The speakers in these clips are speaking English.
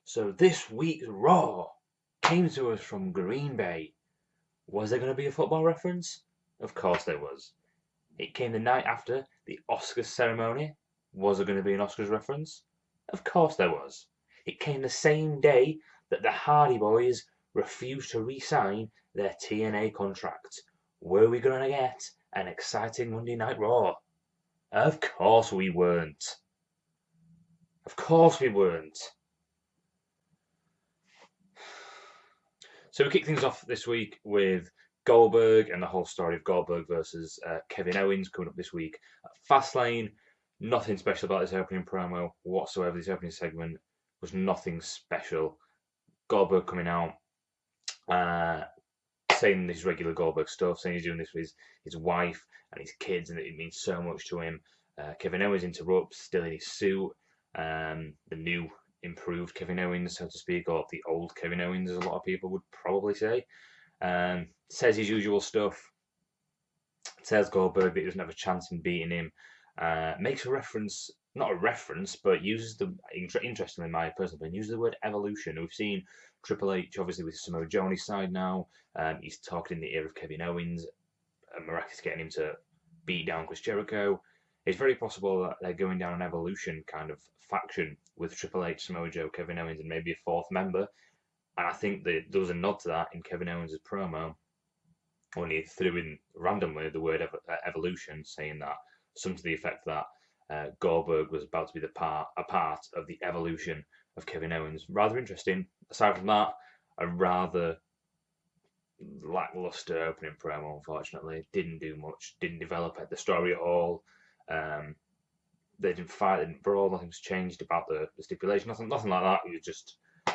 So this week's Raw came to us from Green Bay. Was there going to be a football reference? Of course there was. It came the night after the Oscars ceremony. Was there going to be an Oscars reference? Of course there was. It came the same day that the Hardy Boys refused to re-sign their TNA contract. Were we going to get an exciting Monday Night Raw? Of course we weren't. Of course we weren't. So we kick things off this week with Goldberg and the whole story of Goldberg versus Kevin Owens coming up this week. Fastlane, nothing special about this opening promo whatsoever. This opening segment was nothing special. Goldberg coming out, saying this regular Goldberg stuff, saying he's doing this with his wife and his kids and that it means so much to him. Kevin Owens interrupts, still in his suit. The new improved Kevin Owens, so to speak, or the old Kevin Owens, as a lot of people would probably say. Says his usual stuff. Tells Goldberg that he doesn't have a chance in beating him. Makes a reference, not a reference, but uses the, interestingly, in my personal opinion, uses the word evolution. We've seen Triple H, obviously, with Samoa Joe on his side now. He's talking in the ear of Kevin Owens. Miraculous getting him to beat down Chris Jericho. It's very possible that they're going down an evolution kind of faction with Triple H, Samoa Joe, Kevin Owens, and maybe a fourth member. And I think that there was a nod to that in Kevin Owens' promo when he threw in randomly the word evolution, saying that something to the effect that Goldberg was about to be a part of the evolution of Kevin Owens. Rather interesting. Aside from that, a rather lackluster opening promo, unfortunately. Didn't do much, didn't develop the story at all. They didn't fight, they didn't brawl, nothing's changed about the stipulation, nothing like that. It was just a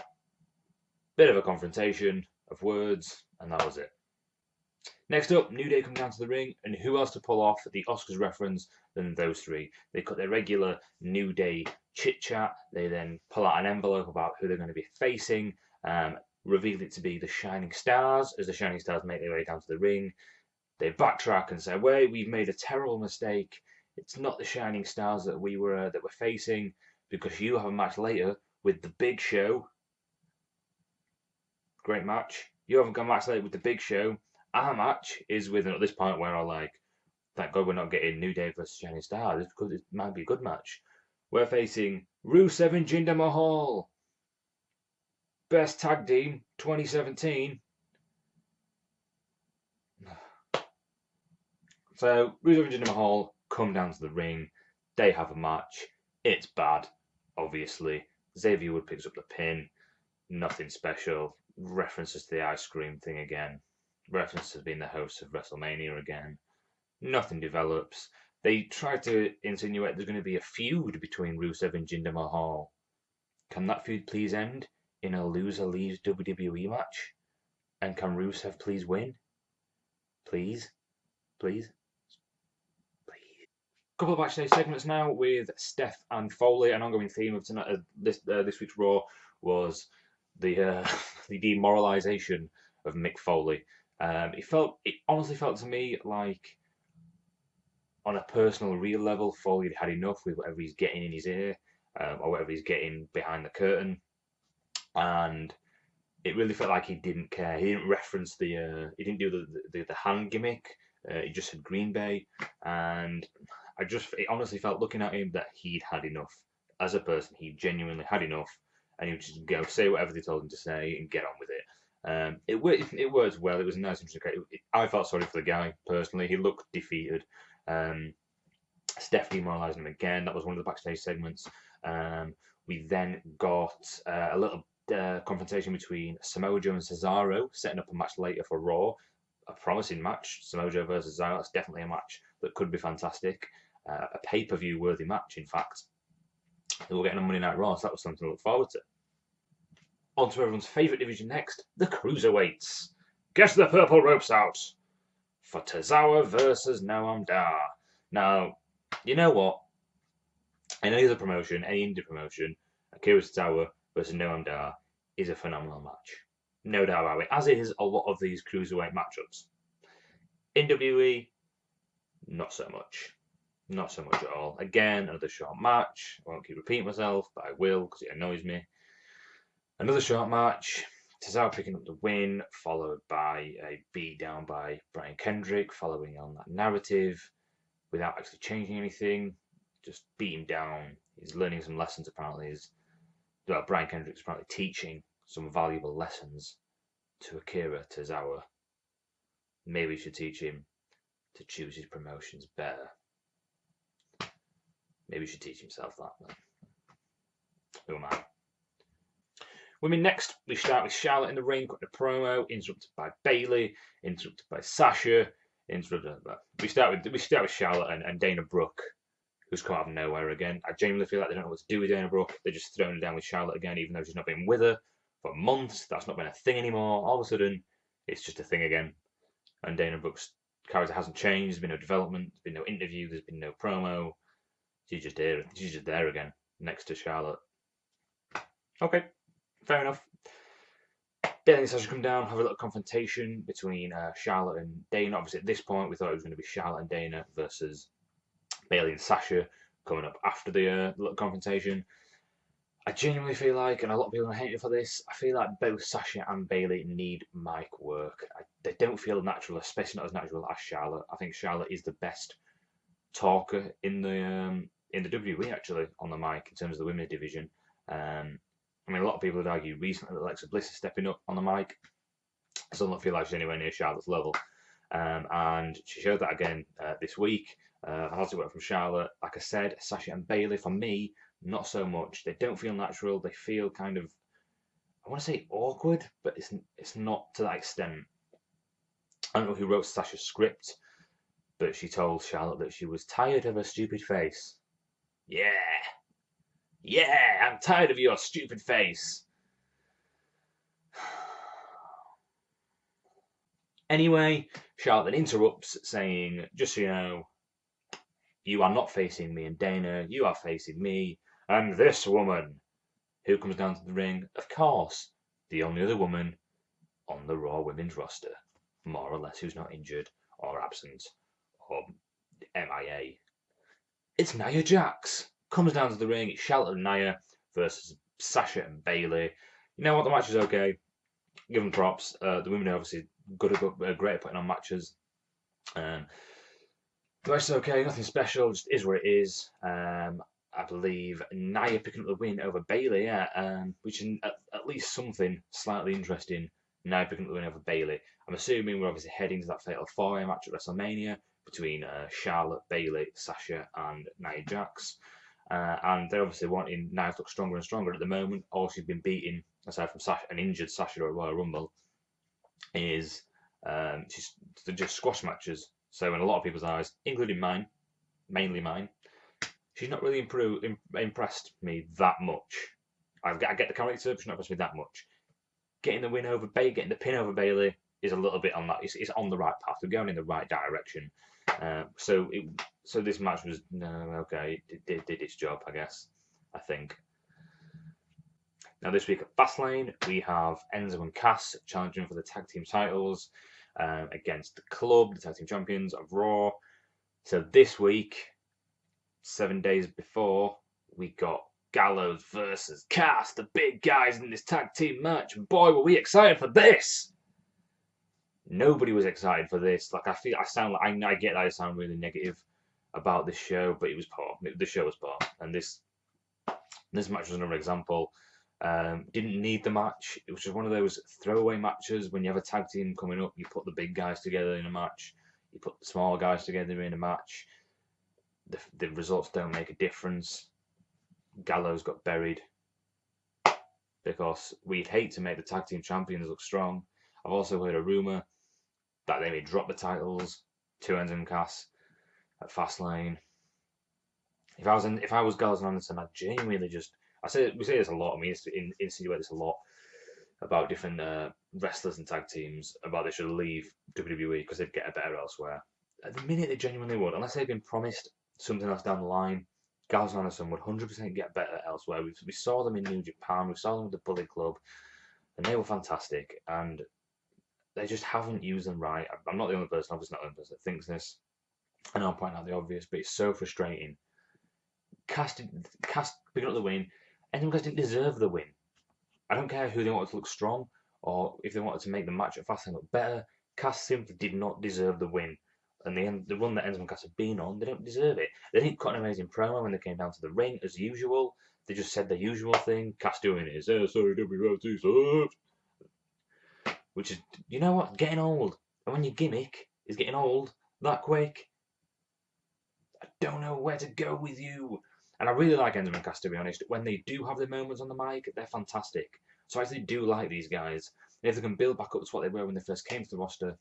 bit of a confrontation of words, and that was it. Next up, New Day come down to the ring, and who else to pull off the Oscars reference than those three? They cut their regular New Day chit chat. They then pull out an envelope about who they're going to be facing, reveal it to be the Shining Stars as the Shining Stars make their way down to the ring. They backtrack and say, "Wait, we've made a terrible mistake. It's not the Shining Stars that we're facing because you have a match later with the Big Show. Great match. You haven't got a match later with the Big Show. Our match is with," and at this point where I like, thank God we're not getting New Day versus Shining Stars because it might be a good match. We're facing Rusev and Jinder Mahal. Best tag team 2017. So Rusev and Jinder Mahal come down to the ring. They have a match. It's bad, obviously. Xavier Wood picks up the pin. Nothing special. References to the ice cream thing again. References to being the host of WrestleMania again. Nothing develops. They try to insinuate there's going to be a feud between Rusev and Jinder Mahal. Can that feud please end in a loser leaves WWE match? And can Rusev please win? Please? Please? Couple of backstage segments now with Steph and Foley. An ongoing theme of tonight, this week's Raw was the the demoralization of Mick Foley. It honestly felt to me like, on a personal, real level, Foley had enough with whatever he's getting in his ear or whatever he's getting behind the curtain, and it really felt like he didn't care. He didn't reference he didn't do the hand gimmick. He just said Green Bay, and it honestly felt looking at him that he'd had enough. As a person, he genuinely had enough, and he would just go say whatever they told him to say and get on with it. It worked well. It was a nice, interesting. I felt sorry for the guy personally. He looked defeated. Steph demoralizing him again. That was one of the backstage segments. We then got a little confrontation between Samoa Joe and Cesaro, setting up a match later for Raw. A promising match, Samoa Joe versus Cesaro. That's definitely a match that could be fantastic. A pay-per-view worthy match, in fact. We're getting a Monday Night Raw, so that was something to look forward to. On to everyone's favourite division next, the Cruiserweights. Get the purple ropes out for Tozawa versus Noam Dar. Now, you know what? In any other promotion, any indie promotion, Akira Tozawa versus Noam Dar is a phenomenal match. No doubt about it, as is a lot of these Cruiserweight matchups. In WWE, not so much. Not so much at all. Again, another short match. I won't keep repeating myself, but I will because it annoys me. Another short match. Cesaro picking up the win, followed by a beat down by Brian Kendrick, following on that narrative without actually changing anything. Just beat him down. He's learning some lessons apparently. Brian Kendrick's apparently teaching some valuable lessons to Akira Tozawa. Maybe we should teach him to choose his promotions better. Maybe he should teach himself that. Then. Who am I? Women next, we start with Charlotte in the ring, cutting a promo, interrupted by Bayley, interrupted by Sasha, we start with Charlotte and Dana Brooke, who's come out of nowhere again. I genuinely feel like they don't know what to do with Dana Brooke. They're just throwing her down with Charlotte again, even though she's not been with her for months. That's not been a thing anymore. All of a sudden, it's just a thing again. And Dana Brooke's character hasn't changed. There's been no development. There's been no interview. There's been no promo. She's just there. She's just there again, next to Charlotte. Okay, fair enough. Bayley and Sasha come down, have a little confrontation between Charlotte and Dana. Obviously, at this point, we thought it was going to be Charlotte and Dana versus Bayley and Sasha coming up after the little confrontation. I genuinely feel like, and a lot of people hate me for this, I feel like both Sasha and Bayley need mic work. They don't feel natural, especially not as natural as Charlotte. I think Charlotte is the best talker in the WWE actually on the mic in terms of the women's division. I mean, a lot of people would argue recently that Alexa Bliss is stepping up on the mic. I still don't feel like she's anywhere near Charlotte's level. And she showed that again this week. How's it work from Charlotte? Like I said, Sasha and Bayley, for me, not so much. They don't feel natural. They feel kind of, I want to say awkward, but it's not to that extent. I don't know who wrote Sasha's script, but she told Charlotte that she was tired of her stupid face. Yeah, I'm tired of your stupid face. Anyway, Charlotte then interrupts, saying, just so you know, you are not facing me and Dana, you are facing me and this woman. Who comes down to the ring? Of course, the only other woman on the Raw women's roster, more or less, who's not injured or absent or MIA. It's Nia Jax. Comes down to the ring, it's Charlotte and Nia versus Sasha and Bayley. You know what, the match is okay. Give them props. The women are obviously great at putting on matches. The match is okay, nothing special, just is what it is. I believe Nia picking up the win over Bayley, which is at least something slightly interesting. Nia picking up the win over Bayley. I'm assuming we're obviously heading to that Fatal 4-Way match at WrestleMania between Charlotte, Bayley, Sasha, and Nia Jax. And they're obviously wanting Nia to look stronger and stronger at the moment. All she's been beating, aside from an injured Sasha at Royal Rumble, is she's just squash matches. So in a lot of people's eyes, including mine, mainly mine, she's not really impressed me that much. I get the character, but she's not impressed me that much. Getting the pin over Bayley is a little bit on that. It's on the right path. We're going in the right direction. So this match was okay. It did its job, I guess. I think. Now this week at Fastlane, we have Enzo and Cass challenging for the tag team titles against the Club, the tag team champions of Raw. So this week, 7 days before, we got Gallows versus Cass, the big guys in this tag team match. And boy, were we excited for this! Nobody was excited for this. Like I get that I sound really negative about this show, but it was poor. The show was poor, and this match was another example. Didn't need the match. It was just one of those throwaway matches. When you have a tag team coming up, you put the big guys together in a match. You put the small guys together in a match. The results don't make a difference. Gallows got buried because we'd hate to make the tag team champions look strong. I've also heard a rumor that they may drop the titles to Enzo and Cass at Fastlane. If I was Gallows and Anderson, I'd genuinely just. We say this a lot. I mean, insinuate this a lot about different wrestlers and tag teams about they should leave WWE because they'd get a better elsewhere. At the minute, they genuinely would, unless they've been promised something else down the line. Gallows and Anderson would 100% get better elsewhere. We saw them in New Japan. We saw them with the Bullet Club, and they were fantastic. And they just haven't used them right. I'm not the only person. Obviously, not the only person that thinks this. I know I'm pointing out the obvious, but it's so frustrating. Cass picking up the win. Enzo and Cass didn't deserve the win. I don't care who they wanted to look strong or if they wanted to make the match at Fastlane look better. Cass simply did not deserve the win. And the run that Enzo and Cass have been on, they don't deserve it. They didn't cut an amazing promo when they came down to the ring, as usual. They just said the usual thing. Cass doing it is, oh, sorry, WWE sucks. Which is, you know what, getting old. And when your gimmick is getting old that quick, I don't know where to go with you. And I really like Enzo and Cass, to be honest. When they do have their moments on the mic, they're fantastic. So I actually do like these guys. And if they can build back up to what they were when they first came to the roster,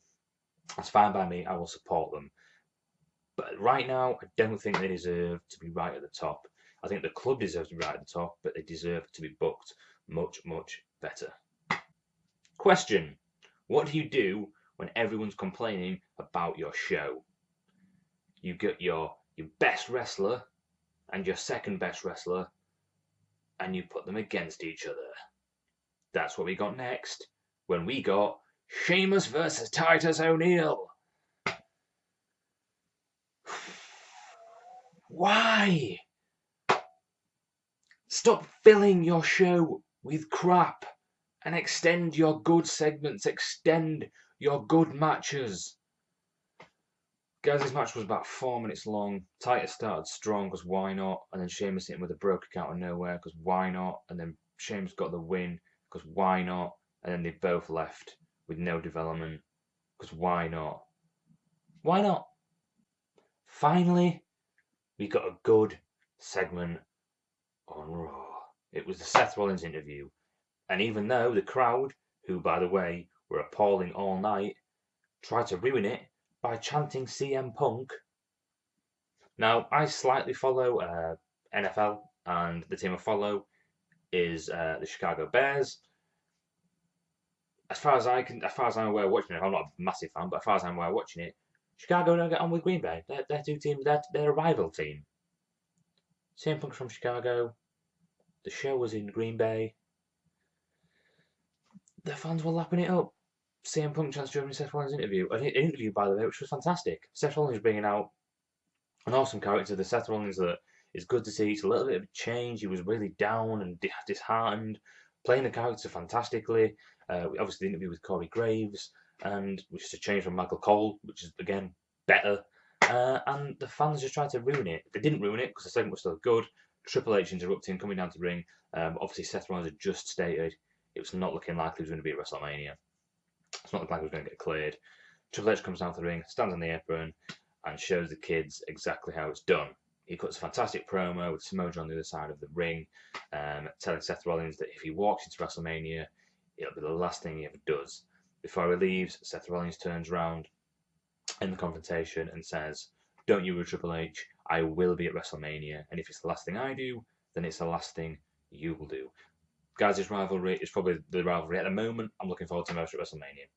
that's fine by me. I will support them. But right now, I don't think they deserve to be right at the top. I think the club deserves to be right at the top, but they deserve to be booked much, much better. Question. What do you do when everyone's complaining about your show? You get your best wrestler and your second best wrestler, and you put them against each other. That's what we got next, when we got Sheamus versus Titus O'Neil. Why? Stop filling your show with crap and extend your good segments, extend your good matches. Guys, this match was about 4 minutes long. Titus started strong because why not? And then Sheamus hit him with a broke kick out of nowhere because why not? And then Sheamus got the win because why not? And then they both left with no development because why not? Why not? Finally, we got a good segment on Raw. It was the Seth Rollins interview. And even though the crowd, who by the way were appalling all night, tried to ruin it by chanting CM Punk. Now, I slightly follow NFL, and the team I follow is the Chicago Bears. As far as I'm aware, watching it, I'm not a massive fan, but as far as I'm aware, watching it, Chicago don't get on with Green Bay. They're two teams. They're a rival team. CM Punk's from Chicago. The show was in Green Bay. The fans were lapping it up. CM Punk chance during Seth Rollins' interview. An interview, by the way, which was fantastic. Seth Rollins bringing out an awesome character. The Seth Rollins that is good to see. It's a little bit of a change. He was really down and disheartened, playing the character fantastically. Obviously, the interview with Corey Graves, and which is a change from Michael Cole, which is again better. And the fans just tried to ruin it. They didn't ruin it because the segment was still good. Triple H interrupting, coming down to the ring. Obviously, Seth Rollins had just stated it was not looking like he was going to be at WrestleMania. It's not looking like he was going to get cleared. Triple H comes down to the ring, stands on the apron, and shows the kids exactly how it's done. He cuts a fantastic promo with Samoa Joe on the other side of the ring, telling Seth Rollins that if he walks into WrestleMania, it'll be the last thing he ever does. Before he leaves, Seth Rollins turns around in the confrontation and says, "Don't you worry, Triple H, I will be at WrestleMania, and if it's the last thing I do, then it's the last thing you will do." Guys, this rivalry is probably the rivalry at the moment I'm looking forward to most at WrestleMania.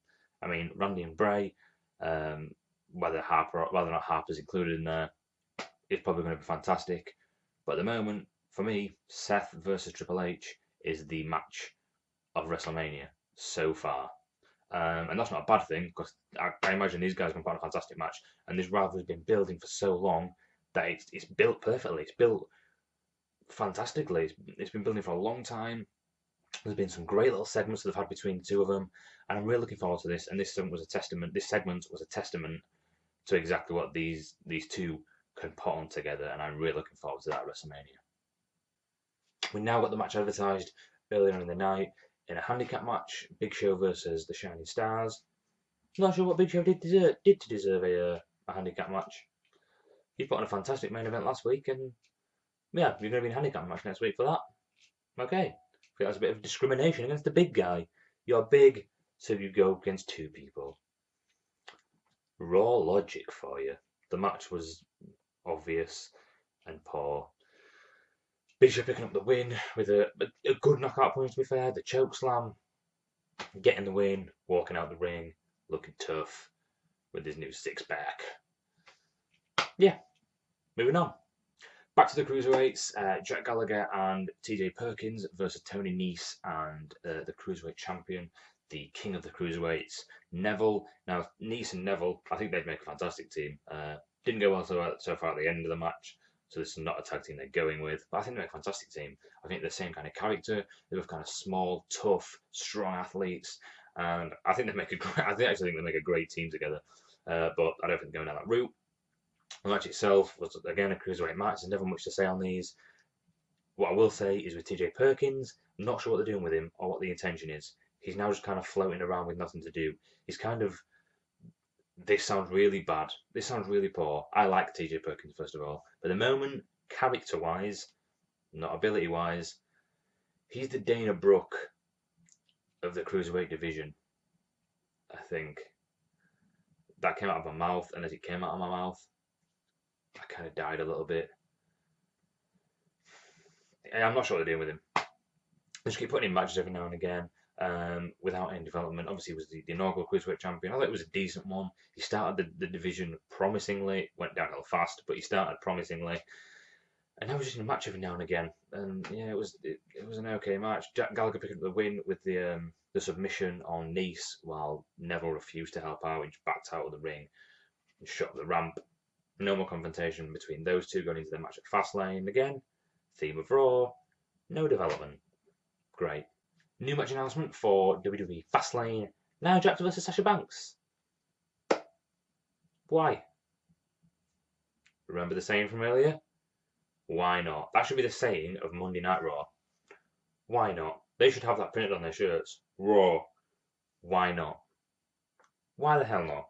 I mean, Randy and Bray, whether or not Harper's included in there, is probably going to be fantastic. But at the moment, for me, Seth versus Triple H is the match of WrestleMania so far. And that's not a bad thing, because I imagine these guys are going to put on a fantastic match. And this rivalry has been building for so long that it's built perfectly. It's built fantastically. It's been building for a long time. There's been some great little segments that they've had between the two of them, and I'm really looking forward to this. And this segment was a testament. This segment was a testament to exactly what these two can put on together, and I'm really looking forward to that at WrestleMania. We now got the match advertised earlier in the night in a handicap match: Big Show versus the Shining Stars. Not sure what Big Show did to deserve a handicap match. He put on a fantastic main event last week, and yeah, you're going to be in a handicap match next week for that. Okay. I feel that's a bit of discrimination against the big guy. You're big, so you go against two people. Raw logic for you. The match was obvious and poor. Big Show picking up the win with a good knockout punch, to be fair. The choke slam. Getting the win, walking out the ring, looking tough with his new six-pack. Yeah, moving on. Back to the Cruiserweights, Jack Gallagher and TJ Perkins versus Tony Nese and the Cruiserweight Champion, the King of the Cruiserweights, Neville. Now, Nese and Neville, I think they'd make a fantastic team. Didn't go well so far at the end of the match, so this is not a tag team they're going with. But I think they're a fantastic team. I think they're the same kind of character. They're both kind of small, tough, strong athletes, and I think they make a great. Actually think they make a great team together. But I don't think they're going down that route. The match itself was again a cruiserweight match. There's never much to say on these. What I will say is with TJ Perkins, I'm not sure what they're doing with him or what the intention is. He's now just kind of floating around with nothing to do. He's kind of. This sounds really bad. This sounds really poor. I like TJ Perkins, first of all. But at the moment, character wise, not ability wise, he's the Dana Brooke of the cruiserweight division. I think. That came out of my mouth, and as it came out of my mouth, I kind of died a little bit. I'm not sure what they're doing with him. They just keep putting in matches every now and again without any development. Obviously, he was the inaugural Cruiserweight champion. I thought it was a decent one. He started the division promisingly, went downhill fast, but he started promisingly. And now he's just in a match every now and again. And yeah, it was an okay match. Jack Gallagher picked up the win with the submission on Nice, while Neville refused to help out. He just backed out of the ring and shot up the ramp. No more confrontation between those two going into the match at Fastlane. Again, theme of Raw, no development. Great. New match announcement for WWE Fastlane. Nia Jax versus Sasha Banks. Why? Remember the saying from earlier? Why not? That should be the saying of Monday Night Raw. Why not? They should have that printed on their shirts. Raw. Why not? Why the hell not?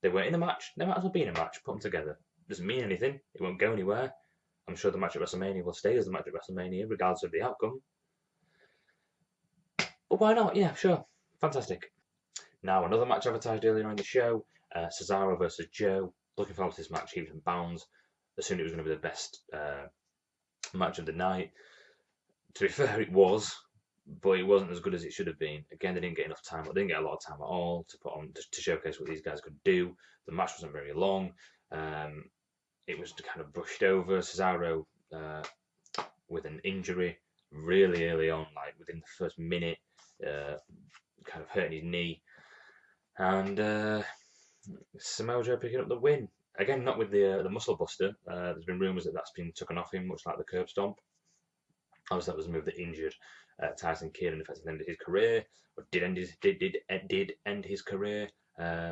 They weren't in a match. They might as well be in a match. Put them together. Doesn't mean anything. It won't go anywhere. I'm sure the match at WrestleMania will stay as the match at WrestleMania, regardless of the outcome. But why not? Yeah, sure. Fantastic. Now, another match advertised earlier in the show. Cesaro versus Joe. Looking forward to this match, heaps and bounds. Assumed it was going to be the best match of the night. To be fair, it was, but it wasn't as good as it should have been. Again, they didn't get enough time. They didn't get a lot of time at all to put on to showcase what these guys could do. The match wasn't very long. It was kind of brushed over. Cesaro with an injury really early on, like within the first minute, kind of hurting his knee, and Samoa Joe picking up the win. Again, not with the muscle buster. There's been rumours that that's been taken off him, much like the curb stomp. Obviously, that was a move that injured Tyson Kidd and effectively ended his career, or did end his career.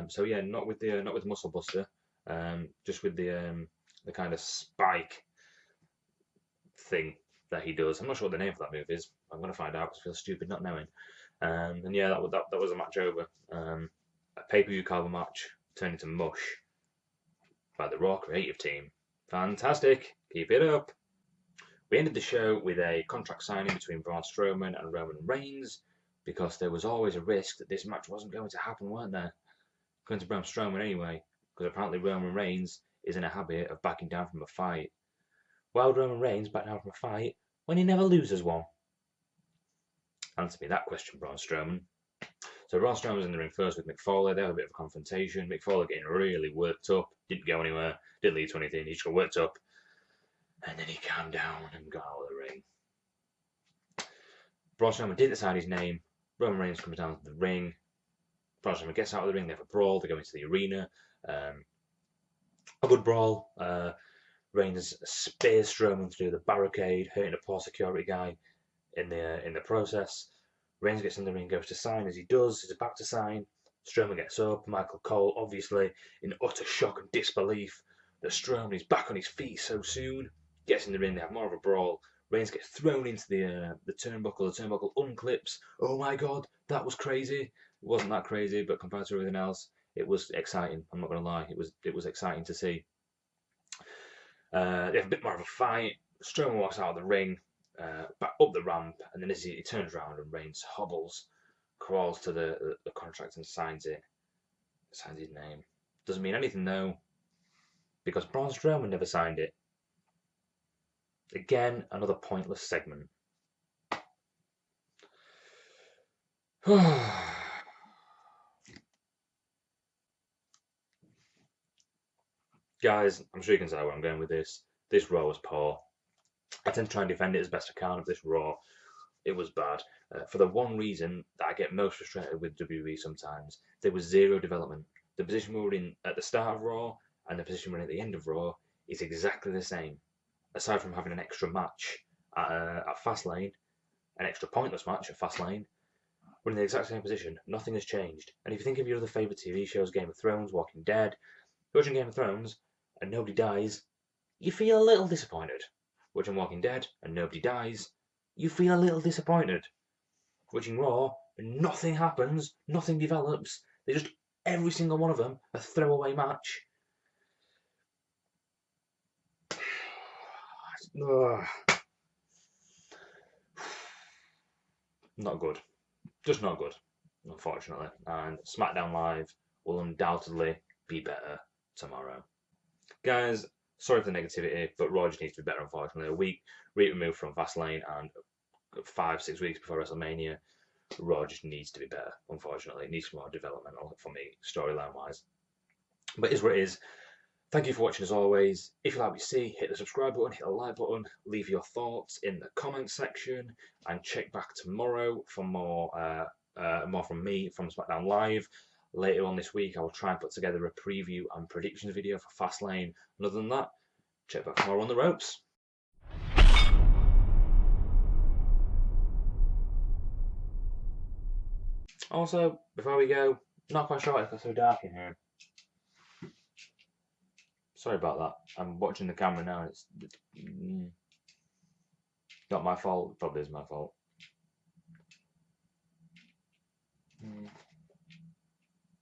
So yeah, not with the muscle buster, just with the kind of spike thing that he does. I'm not sure what the name for that move is. I'm going to find out because I feel stupid not knowing. And yeah, that was a match over. A pay-per-view caliber match turned into mush by the Raw creative team. Fantastic. Keep it up. We ended the show with a contract signing between Braun Strowman and Roman Reigns, because there was always a risk that this match wasn't going to happen, weren't there? Going to Braun Strowman anyway, because apparently Roman Reigns is in a habit of backing down from a fight. Why would Roman Reigns back down from a fight when he never loses one? Answer me that question, Braun Strowman. So Braun Strowman was in the ring first with Mick Foley. They had a bit of a confrontation. Mick Foley getting really worked up. Didn't go anywhere. Didn't lead to anything. He just got worked up. And then he calmed down and got out of the ring. Braun Strowman didn't sign his name. Roman Reigns comes down to the ring. Braun Strowman gets out of the ring. They have a brawl. They go into the arena. A good brawl. Reigns spears Strowman through the barricade, hurting a poor security guy in the process. Reigns gets in the ring, goes to sign. As he does, he's about to sign. Strowman gets up. Michael Cole, obviously in utter shock and disbelief that Strowman is back on his feet so soon, gets in the ring. They have more of a brawl. Reigns gets thrown into the turnbuckle. The turnbuckle unclips. Oh my god, that was crazy. It wasn't that crazy, but compared to everything else, it was exciting. I'm not going to lie. It was exciting to see. They have a bit more of a fight. Strowman walks out of the ring, back up the ramp, and then as he turns around and Reigns hobbles, crawls to the contract and signs it. Signs his name. Doesn't mean anything though, because Braun Strowman never signed it. Again, another pointless segment. Guys, I'm sure you can tell where I'm going with this. This Raw was poor. I tend to try and defend it as best I can of this Raw. It was bad. For the one reason that I get most frustrated with WWE sometimes, there was zero development. The position we were in at the start of Raw and the position we're in at the end of Raw is exactly the same, aside from having an extra match at Fastlane, an extra pointless match at Fastlane. We're in the exact same position. Nothing has changed. And if you think of your other favourite TV shows, Game of Thrones, Walking Dead, watching Game of Thrones and nobody dies, you feel a little disappointed. Watching Walking Dead and nobody dies, you feel a little disappointed. Watching Raw and nothing happens, nothing develops. They just, every single one of them, a throwaway match. Ugh. Not good. Just not good, unfortunately. And SmackDown Live will undoubtedly be better tomorrow. Guys, sorry for the negativity, but Raw just needs to be better, unfortunately. A week removed from Fastlane and 5-6 weeks before WrestleMania, Raw just needs to be better, unfortunately. It needs more developmental for me, storyline wise. But it is what it is. Thank you for watching as always. If you like what you see, hit the subscribe button, hit the like button, leave your thoughts in the comments section, and check back tomorrow for more from me from SmackDown Live. Later on this week, I will try and put together a preview and predictions video for Fastlane. And other than that, check back tomorrow on the ropes. Also, before we go, not quite sure why it's so dark in here. Sorry about that. I'm watching the camera now. It's not my fault. It probably is my fault.